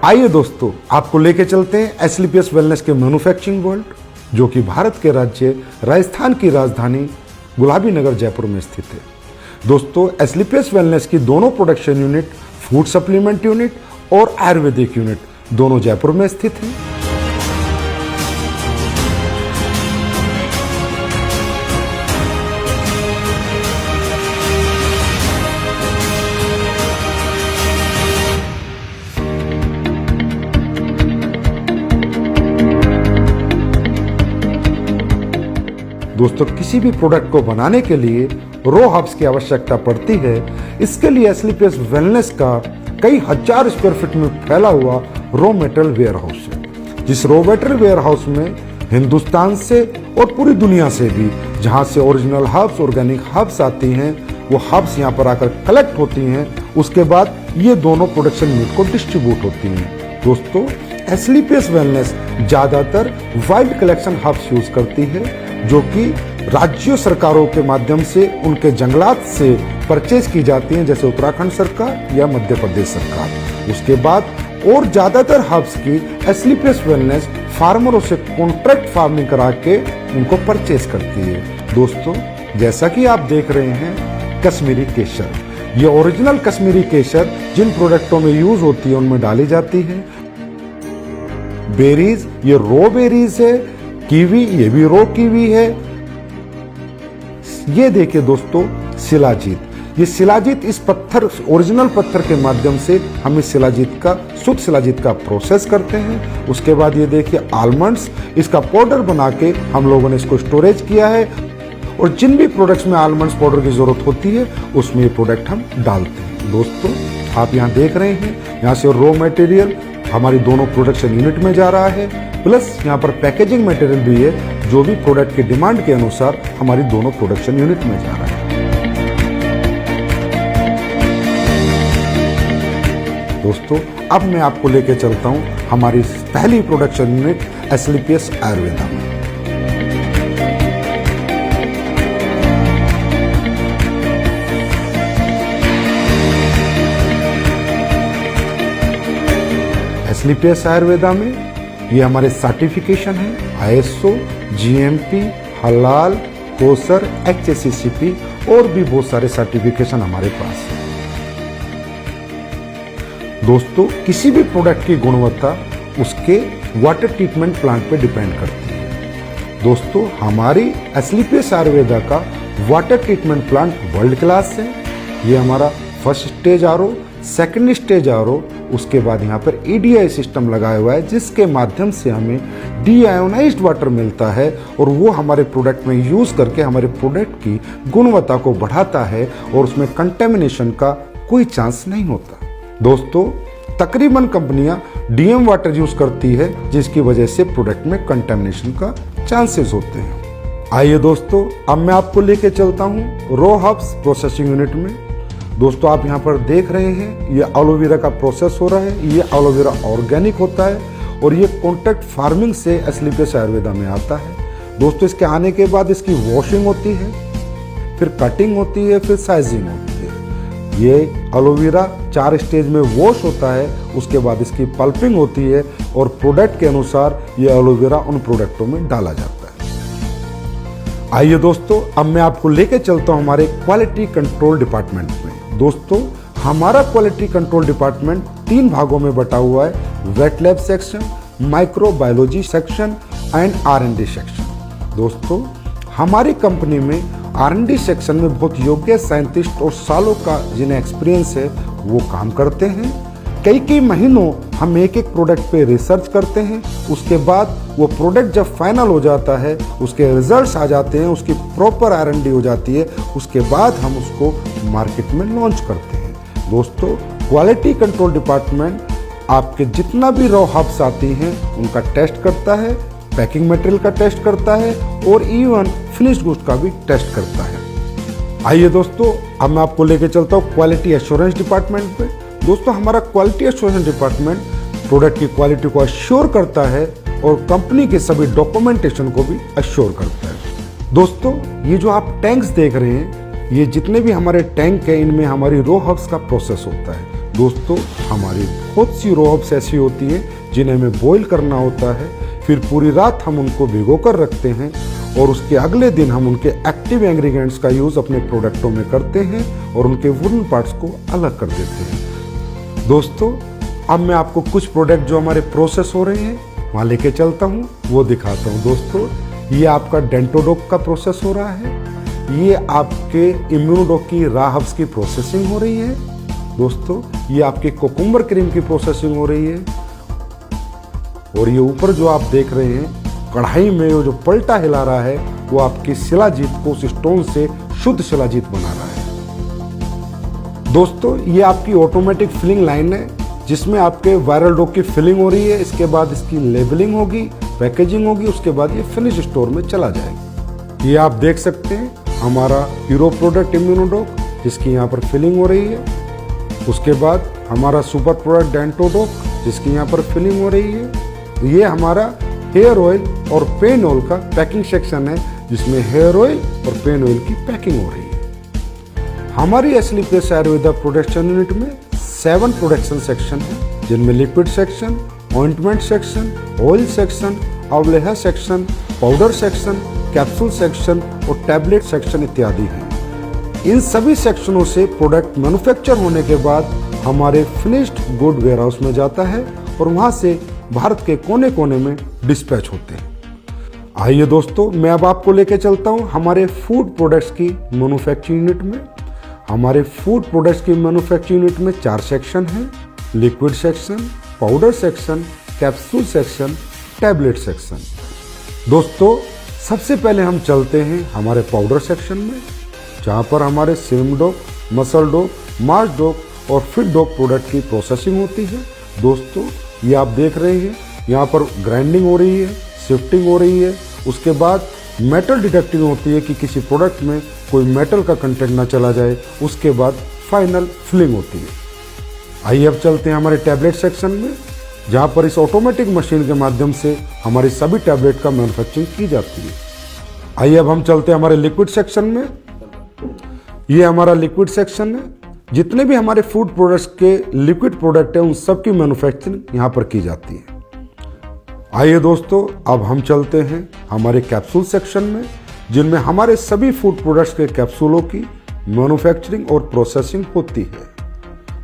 आइए दोस्तों, आपको लेके चलते हैं एसलीपीएस वेलनेस के मैन्युफैक्चरिंग वर्ल्ड, जो कि भारत के राज्य राजस्थान की राजधानी गुलाबी नगर जयपुर में स्थित है। दोस्तों, एसलीपीएस वेलनेस की दोनों production unit, food supplement unit और आयुर्वेदिक यूनिट दोनों जयपुर में स्थित हैं। दोस्तों, किसी भी प्रोडक्ट को बनाने के लिए रो हब्स की आवश्यकता पड़ती है। इसके लिए एसलीपीएस वेलनेस का कई हजार स्क्वायर फीट में फैला हुआ रो मटेरियल वेयर हाउस है। जिस रो मटेरियल वेयर हाउस में हिंदुस्तान से और पूरी दुनिया से भी जहां से ओरिजिनल हर्ब्स, ऑर्गेनिक हर्ब्स आती हैं, वो हर्ब्स यहाँ पर आकर कलेक्ट होती हैं। उसके बाद ये दोनों प्रोडक्शन यूनिट को डिस्ट्रीब्यूट होती हैं। दोस्तों, एसलीपीएस वेलनेस ज्यादातर वाइल्ड कलेक्शन हर्ब्स यूज करती है, जो कि राज्य सरकारों के माध्यम से उनके जंगलात से परचेज की जाती हैं, जैसे उत्तराखंड सरकार या मध्य प्रदेश सरकार। उसके बाद और ज्यादातर हर्ब्स की एसलीपीएस वेलनेस फार्मरों से कॉन्ट्रैक्ट फार्मिंग करा के उनको परचेज करती है। दोस्तों, जैसा कि आप देख रहे हैं, कश्मीरी केसर, ये ओरिजिनल कश्मीरी केसर जिन प्रोडक्टों में यूज होती है उनमें डाली जाती है। बेरीज, ये रो बेरीज है। कीवी, ये भी रो कीवी है। ये देखिए दोस्तों, शिलाजीत, ये शिलाजीत इस पत्थर, ओरिजिनल पत्थर के माध्यम से हम इस शिलाजीत का, शुद्ध शिलाजीत का प्रोसेस करते हैं। उसके बाद ये देखिए आलमंड्स, इसका पाउडर बना के हम लोगों ने इसको स्टोरेज किया है, और जिन भी प्रोडक्ट्स में आलमंड्स पाउडर की जरूरत होती है उसमें ये प्रोडक्ट हम डालते हैं। दोस्तों, आप यहाँ देख रहे हैं, यहाँ से रो मटेरियल हमारी दोनों प्रोडक्शन यूनिट में जा रहा है, प्लस यहाँ पर पैकेजिंग मटेरियल भी है, जो भी प्रोडक्ट की डिमांड के अनुसार हमारी दोनों प्रोडक्शन यूनिट में जा रहा है। दोस्तों, अब मैं आपको लेके चलता हूँ हमारी पहली प्रोडक्शन यूनिट एसलीपीएस आयुर्वेदा में। एसलीपीएस आयुर्वेदा में ये हमारे सर्टिफिकेशन है, आईएसओ, जीएमपी, हलाल, कोसर, एचएससीसीपी और भी बहुत सारे सर्टिफिकेशन हमारे पास है। दोस्तों, किसी भी प्रोडक्ट की गुणवत्ता उसके वाटर ट्रीटमेंट प्लांट पे डिपेंड करती है। दोस्तों, हमारी एसलीपीएस आयुर्वेदा का water treatment plant world class है। ये हमारा first stage RO, second stage RO, उसके बाद यहाँ पर ईडीआई सिस्टम लगाया हुआ है, जिसके माध्यम से हमें डीआयोनाइज्ड वाटर मिलता है, और वो हमारे प्रोडक्ट में यूज करके हमारे प्रोडक्ट की गुणवत्ता को बढ़ाता है, और उसमें कंटेमिनेशन का कोई चांस नहीं होता। दोस्तों, तकरीबन कंपनियां डीएम वाटर यूज करती है, जिसकी वजह से प्रोडक्ट में कंटेमिनेशन का चांसेस होते हैं। आइए दोस्तों, अब मैं आपको लेके चलता हूँ रो हर्ब्स प्रोसेसिंग यूनिट में। दोस्तों, आप यहाँ पर देख रहे हैं, ये एलोवेरा का प्रोसेस हो रहा है। ये एलोवेरा ऑर्गेनिक होता है, और ये कॉन्ट्रैक्ट फार्मिंग से एसलीपीएस आयुर्वेदा में आता है। दोस्तों, इसके आने के बाद इसकी वॉशिंग होती है, फिर कटिंग होती है, फिर साइजिंग होती है। ये एलोवेरा 4 स्टेज में वॉश होता है, उसके बाद इसकी पल्पिंग होती है, और प्रोडक्ट के अनुसार ये एलोवेरा उन प्रोडक्टों में डाला जाता है। आइए दोस्तों, अब मैं आपको लेके चलता हूँ हमारे क्वालिटी कंट्रोल डिपार्टमेंट में। दोस्तों, हमारा क्वालिटी कंट्रोल डिपार्टमेंट 3 भागों में बटा हुआ है: wet lab section, microbiology section and R and D section. दोस्तों, हमारी कंपनी में आर&डी सेक्शन में बहुत योग्य साइंटिस्ट और सालों का जिन्हें एक्सपीरियंस है वो काम करते हैं। कई महीनों हम एक प्रोडक्ट पे रिसर्च करते हैं। उसके बाद वो प्रोडक्ट जब फाइनल हो जाता है, उसके रिजल्ट्स आ जाते हैं, उसकी प्रॉपर आर&डी हो जाती है, उसके बाद हम उसको मार्केट में लॉन्च करते हैं। दोस्तों, क्वालिटी कंट्रोल डिपार्टमेंट आपके जितना भी रॉ हर्ब्स आती हैं उनका टेस्ट करता है, पैकिंग मटेरियल का टेस्ट करता है, और इवन फिनिश्ड गुड्स का भी टेस्ट करता है। आइए दोस्तों, अब मैं आपको लेके चलता हूँ क्वालिटी एश्योरेंस डिपार्टमेंट पे। दोस्तों, हमारा क्वालिटी एश्योरेंस डिपार्टमेंट प्रोडक्ट की क्वालिटी को अश्योर करता है, और कंपनी के सभी डॉक्यूमेंटेशन को भी अश्योर करता है। दोस्तों, ये जो आप टैंक्स देख रहे हैं, ये जितने भी हमारे टैंक हैं, इनमें हमारी रो हर्ब्स का प्रोसेस होता है। दोस्तों हमारी बहुत सी रॉ हर्ब्स ऐसी होती हैं जिन्हें हमें बॉईल करना होता है, फिर पूरी रात हम उनको भिगो कर रखते हैं और उसके अगले दिन हम उनके एक्टिव इंग्रेडिएंट्स का यूज़ अपने प्रोडक्टों में करते हैं और उनके वुडन पार्ट्स को अलग कर देते हैं। दोस्तों अब मैं आपको कुछ प्रोडक्ट जो हमारे प्रोसेस हो रहे हैं वहाँ लेके चलता हूँ, वो दिखाता हूँ। दोस्तों ये आपका डेंटोडोक का प्रोसेस हो रहा है, ये आपके इम्यूनोडोक की रॉ हर्ब्स की प्रोसेसिंग हो रही है। दोस्तों ये आपके कोकुम्बर क्रीम की प्रोसेसिंग हो रही है और ये ऊपर जो आप देख रहे हैं कढ़ाई में वो जो पलटा हिला रहा है वो आपकी शिलाजीत को उस स्टोन से शुद्ध शिलाजीत बना रहा है। दोस्तों ये आपकी ऑटोमेटिक फिलिंग लाइन है जिसमें आपके वायरल डो की फिलिंग हो रही है, इसके बाद इसकी लेबलिंग होगी, पैकेजिंग होगी, उसके बाद ये फिनिश स्टोर में चला जाएगा। ये आप देख सकते हैं हमारा हीरो प्रोडक्ट इम्यूनोडोक जिसकी यहाँ पर फिलिंग हो रही है, उसके बाद हमारा सुपर प्रोडक्ट डेंटोडोक जिसकी यहाँ पर फिलिंग हो रही है। ये हमारा हेयर ऑयल और पेन ऑयल का पैकिंग सेक्शन है जिसमें हेयर ऑयल और पेन ऑयल की पैकिंग हो रही है। हमारी एस्लीपियस आयुर्वेदा प्रोडक्शन यूनिट में 7 प्रोडक्शन सेक्शन है जिनमें liquid section, ointment section, oil section, अवलेहा section, powder section, capsule section और टैबलेट सेक्शन इत्यादि हैं। इन सभी सेक्शनों से प्रोडक्ट मैन्युफैक्चर होने के बाद हमारे फिनिश्ड गुड वेयरहाउस में जाता है और वहां से भारत के कोने कोने में डिस्पैच होते हैं। आइए दोस्तों मैं अब आपको लेके चलता हूं हमारे फूड प्रोडक्ट्स की मैन्युफैक्चरिंग यूनिट में। हमारे फूड प्रोडक्ट्स की मैन्युफैक्चरिंग यूनिट में 4 सेक्शन हैं, liquid section, powder section, capsule section, tablet section. दोस्तों सबसे पहले हम चलते हैं हमारे पाउडर सेक्शन में जहाँ पर हमारे सिम डोक, मसल डोक, मार्च डोक और फिट डोक प्रोडक्ट की प्रोसेसिंग होती है। दोस्तों ये आप देख रहे हैं यहाँ पर ग्राइंडिंग हो रही है, शिफ्टिंग हो रही है, उसके बाद मेटल डिटेक्टिंग होती है कि किसी प्रोडक्ट में कोई मेटल का कंटेंट ना चला जाए, उसके बाद फाइनल फिलिंग होती है। आइए अब चलते हैं हमारे टैबलेट सेक्शन में जहाँ पर इस ऑटोमेटिक मशीन के माध्यम से हमारी सभी टैबलेट का मैन्युफैक्चरिंग की जाती है। आइए अब हम चलते हैं हमारे लिक्विड सेक्शन में। ये हमारा लिक्विड सेक्शन है, जितने भी हमारे फूड प्रोडक्ट्स के लिक्विड प्रोडक्ट हैं उन सब की मैन्युफैक्चरिंग यहाँ पर की जाती है। आइए दोस्तों अब हम चलते हैं हमारे कैप्सूल सेक्शन में जिनमें हमारे सभी फूड प्रोडक्ट्स के कैप्सूलों की मैन्युफैक्चरिंग और प्रोसेसिंग होती है।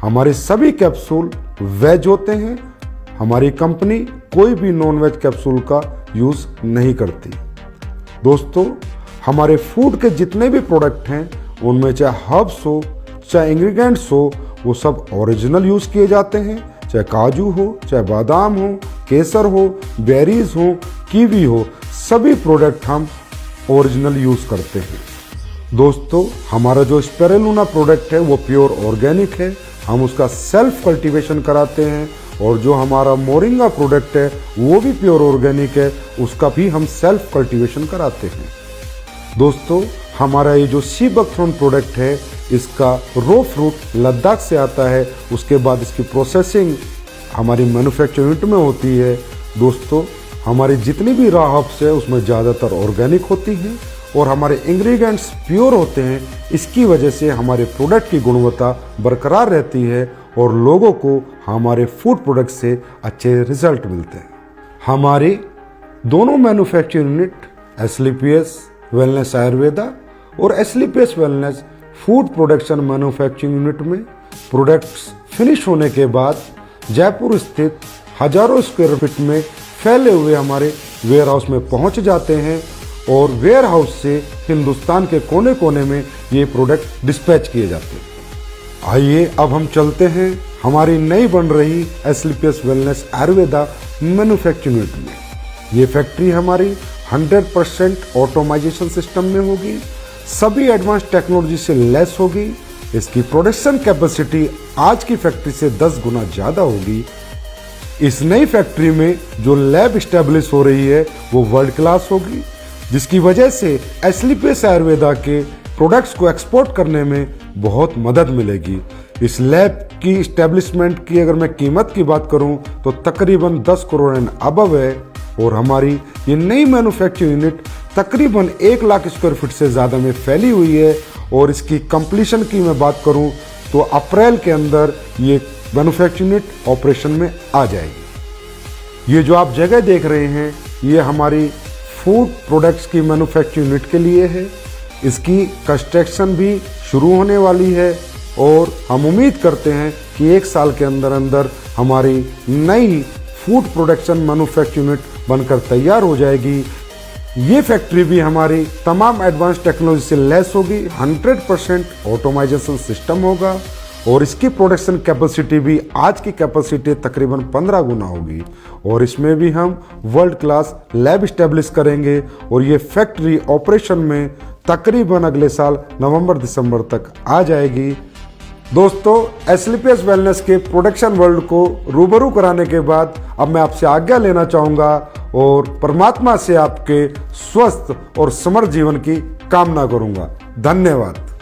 हमारे सभी कैप्सूल वेज होते हैं, हमारी कंपनी कोई भी नॉन वेज कैप्सूल का यूज नहीं करती। दोस्तों हमारे फूड के जितने भी प्रोडक्ट हैं उनमें चाहे हर्ब्स हो चाहे इंग्रेडिएंट्स हो वो सब ओरिजिनल यूज किए जाते हैं, चाहे काजू हो, चाहे बादाम हो, केसर हो, बेरीज हो, कीवी हो, सभी प्रोडक्ट हम ओरिजिनल यूज करते हैं। दोस्तों हमारा जो स्पिरुलिना प्रोडक्ट है वो प्योर ऑर्गेनिक है, हम उसका सेल्फ कल्टीवेशन कराते हैं और जो हमारा मोरिंगा प्रोडक्ट है वो भी प्योर ऑर्गेनिक है, उसका भी हम सेल्फ कल्टीवेशन कराते हैं। दोस्तों हमारा ये जो सी बकथ्रोन प्रोडक्ट है इसका रो फ्रूट लद्दाख से आता है, उसके बाद इसकी प्रोसेसिंग हमारी मैन्युफैक्चरिंग यूनिट में होती है। दोस्तों हमारी जितनी भी रॉ हर्ब्स है उसमें ज़्यादातर ऑर्गेनिक होती हैं और हमारे इंग्रेडिएंट्स प्योर होते हैं, इसकी वजह से हमारे प्रोडक्ट की गुणवत्ता बरकरार रहती है और लोगों को हमारे फूड प्रोडक्ट से अच्छे रिजल्ट मिलते हैं। हमारे दोनों manufacturing unit Asclepius wellness Ayurveda और Asclepius wellness food production manufacturing unit में प्रोडक्ट्स फिनिश होने के बाद जयपुर स्थित हजारों स्क्वायर फीट में फैले हुए हमारे वेयर हाउस में पहुंच जाते हैं और वेयर हाउस से हिंदुस्तान के कोने कोने में ये प्रोडक्ट डिस्पैच किए जाते हैं। आइए अब हम चलते हैं हमारी नई बन रही एस्लीपियस वेलनेस आयुर्वेदा मैन्युफैक्चरिंग यूनिट में। ये फैक्ट्री हमारी 100% ऑटोमाइजेशन सिस्टम में होगी, सभी एडवांस टेक्नोलॉजी से लेस होगी। इसकी प्रोडक्शन कैपेसिटी आज की फैक्ट्री से 10 गुना ज़्यादा होगी। इस नई फैक्ट्री में जो लैब स्टैब्लिश हो रही है वो वर्ल्ड क्लास होगी, जिसकी वजह से एस्लीपियस आयुर्वेदा के प्रोडक्ट्स को एक्सपोर्ट करने में बहुत मदद मिलेगी। इस लैब की स्टैब्लिशमेंट की अगर मैं कीमत की बात करूं तो तकरीबन 10 करोड़ एंड अबव है और हमारी ये नई मैन्युफैक्चरिंग यूनिट तकरीबन 1 लाख स्क्वायर फीट से ज़्यादा में फैली हुई है और इसकी कंप्लीशन की मैं बात करूं तो अप्रैल के अंदर ये मैन्युफैक्चरिंग यूनिट ऑपरेशन में आ जाएगी। ये जो आप जगह देख रहे हैं ये हमारी फूड प्रोडक्ट्स की मैन्युफैक्चरिंग यूनिट के लिए है। इसकी कंस्ट्रक्शन भी शुरू होने वाली है और हम उम्मीद करते हैं कि 1 साल के अंदर अंदर हमारी नई फूड प्रोडक्शन मैन्युफैक्चरिंग यूनिट बनकर तैयार हो जाएगी। ये फैक्ट्री भी हमारी तमाम एडवांस टेक्नोलॉजी से लैस होगी, 100% ऑटोमाइजेशन सिस्टम होगा और इसकी प्रोडक्शन कैपेसिटी भी आज की कैपेसिटी तकरीबन 15 गुना होगी और इसमें भी हम वर्ल्ड क्लास लैब स्टैब्लिश करेंगे और ये फैक्ट्री ऑपरेशन में तकरीबन अगले साल नवंबर-दिसंबर तक आ जाएगी। दोस्तों, एस्लीपियस वेलनेस के प्रोडक्शन वर्ल्ड को रूबरू कराने के बाद अब मैं आपसे आज्ञा लेना चाहूँगा और परमात्मा से आपके स्वस्थ और समृद्ध जीवन की कामना करूँगा। धन्यवाद।